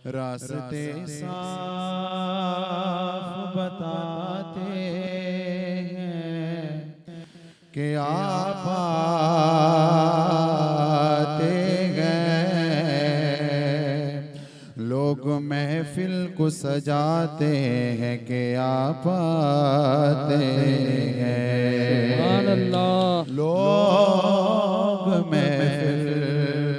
रास्ते साफ बताते हैं कि आप आते गए। लोग महफिल को सजाते हैं कि आप आते हैं। लोग महफिल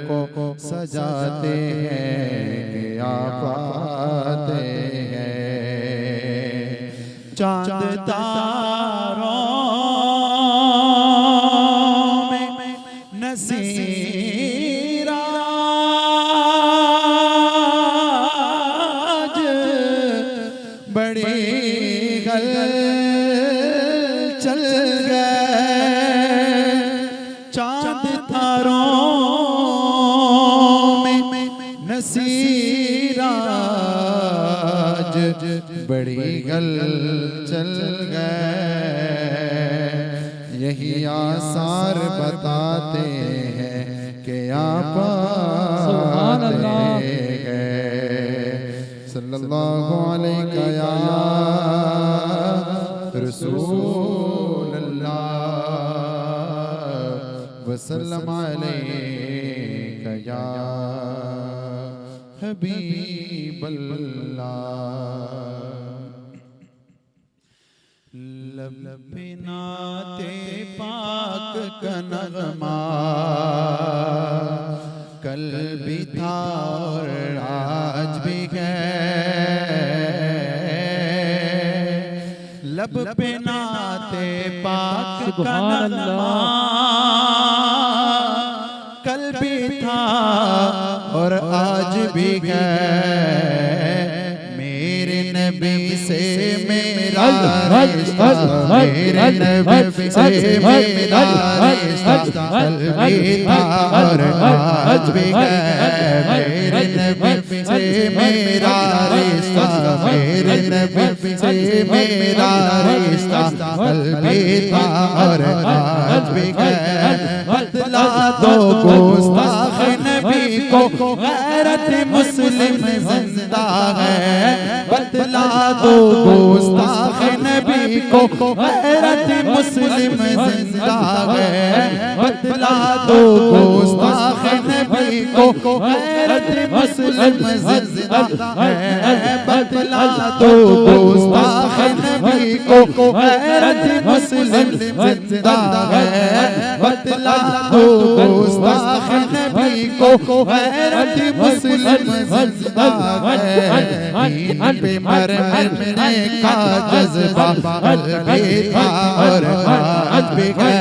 को सजाते हैं कि आप आते हैं। चांद तारों में नसीराज बड़ी चल गए। चांद तारों में नसीराज बड़ी चल गए। यही आसार बताते हैं कि आप आते गए। सल्लल्लाहु अलैहि या रसूल अल्लाह वसल्लम अलैका या हबीब अल्लाह। लब नाते पाक का नगमा कल भी था और आज भी है। लब पे नाते पाक का नगमा कल भी था और आज भी है। मेरे नबी से मेरा रिश्ता, मेरे नबी से मेरा रिश्ता कल भी था और आज भी है। मेरे नबी से मेरा रिश्ता, मेरे नबी से मेरा रिश्ता कल भी था और आज भी है। बतला दो गुस्ताख नबी को गैरत मुस्लिम जिंदा है। बतला दो गुस्ताख नबी को गैरत मुस्लिम जिंदा है। बतला दो गुस्ताख नबी को गैरत मुस्लिम जिंदा है। बतला दो गुस्ताख नबी को गैरत मुस्लिम जिंदा है। बतला दो गुस्ताख नबी को गैरत मुस्लिम जिंदा है। दीन पे मरने का जज्बा कल भी था और आज भी है।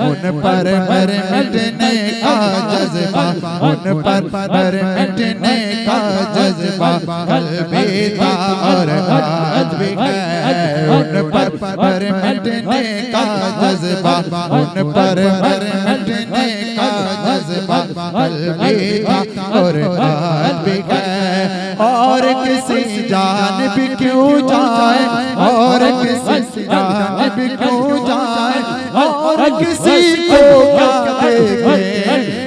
उन पर मरने का जज्बा, उन पर मरने का जज्बा कल भी था और आज भी है। उन पर मरने का जज्बा, उन पर मरने का जज्बा कल भी था और आज भी है। और किसी जानिब क्यों जाए, और किसी जानिब क्यों जाए, और किसी को क्या देखे,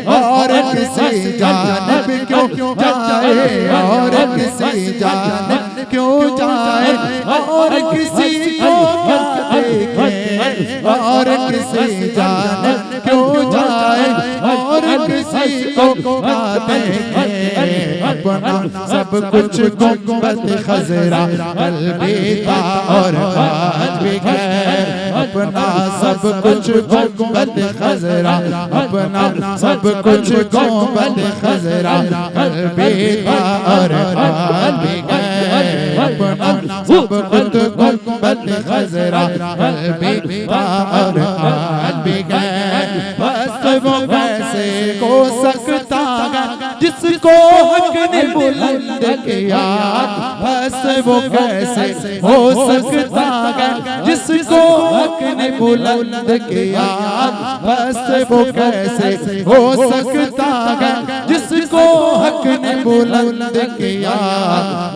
और किसी जानिब क्यों जाए, और किसी जानिब क्यों जाए, और किसी को क्या देखे, और किसी जानिब क्यों जाए, और किसी को क्या देखे। अपना सब कुछ गुंबद खजरा कल भी था और आज भी है। अपना सब कुछ गुंबद खजरा, अपना सब कुछ गुंबद खजरा कल भी था और आज भी है। अपना सब कुछ गुंबद खजरा कल भी था और आज भी है। बस वो वैसे हो सकता है जिसको हक ने बुलंद किया। बस वो कैसे हो सकता है जिसको हक ने बुलंद किया। बस वो कैसे हो सकता है जिसको हक ने बुलंद किया।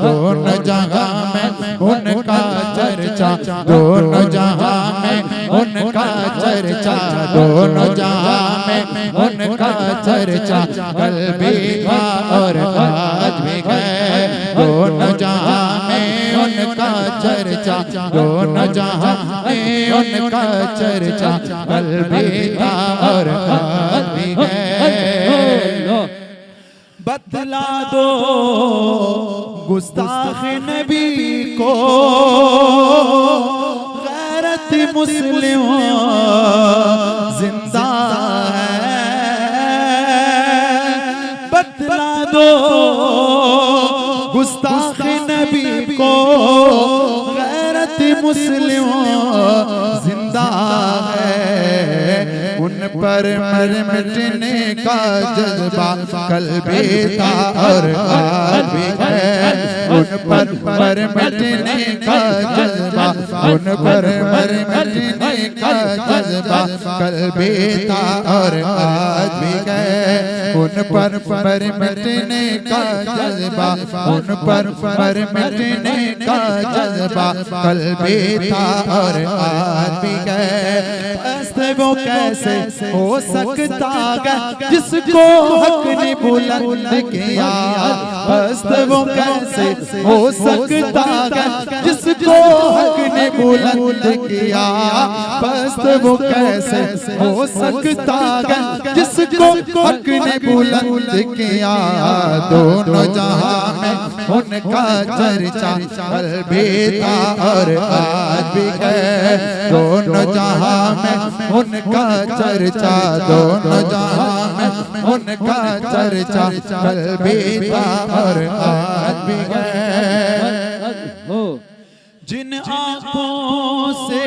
दोनों जहां में उनका चर्चा, दोनों जहां में उनका चर्चा, दोनों जहां में उनका चर्चा कल भी था और आज भी है। दोनों जहां में उनका चर्चा, कल भी था और आज भी है। बतला दो गुस्ताख नबी को गैरत मुस्लिम जिंदा है। बतला दो गुस्ताख नबी को गैरत मुस्लिम जिंदा है। उन पर मर मिटने का जज्बा कल भी था और आज भी है। उन पर मर मिटने का जज्बा, उन पर मर मिटने का जज्बा कल भी था और आज भी है। उन पर मर मिटने का जज्बा, उन पर मर मिटने का जज्बा कल भी था और आज भी है। वो कैसे हो सकता है जिसको हक ने बुलंद किया, बस वो कैसे हो सकता है जिसको हक ने बुलंद किया, बस वो कैसे हो सकता है जिसको हक ने बुलंद किया। दोनों जहां में उनका चर्चा कल भी था और आज भी है। दोनों जहां में उनका चर्चा, दोनों जहां में उनका चर्चा कल भी था और आज भी है। जिन आंखों से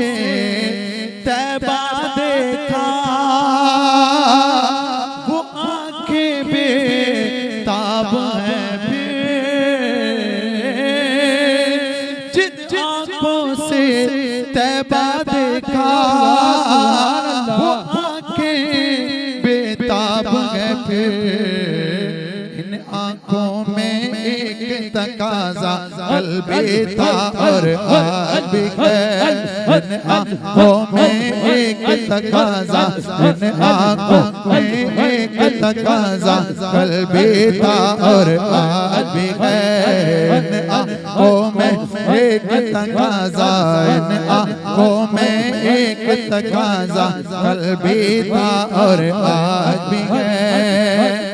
तैबा देखा वो आंखें बेताब हैं फिर। जिन आंखों से तैबा देखा वो आंखें बेताब हैं फिर। इन आंखों में एक तकाजा कल भी था और आज भी है। इन आंखों में एक तकाजा, इन आंखों में एक तकाजा कल भी था और आज भी है। इन आंखों में एक तकाजा, इन आंखों में एक तकाजा कल भी था और आज भी है।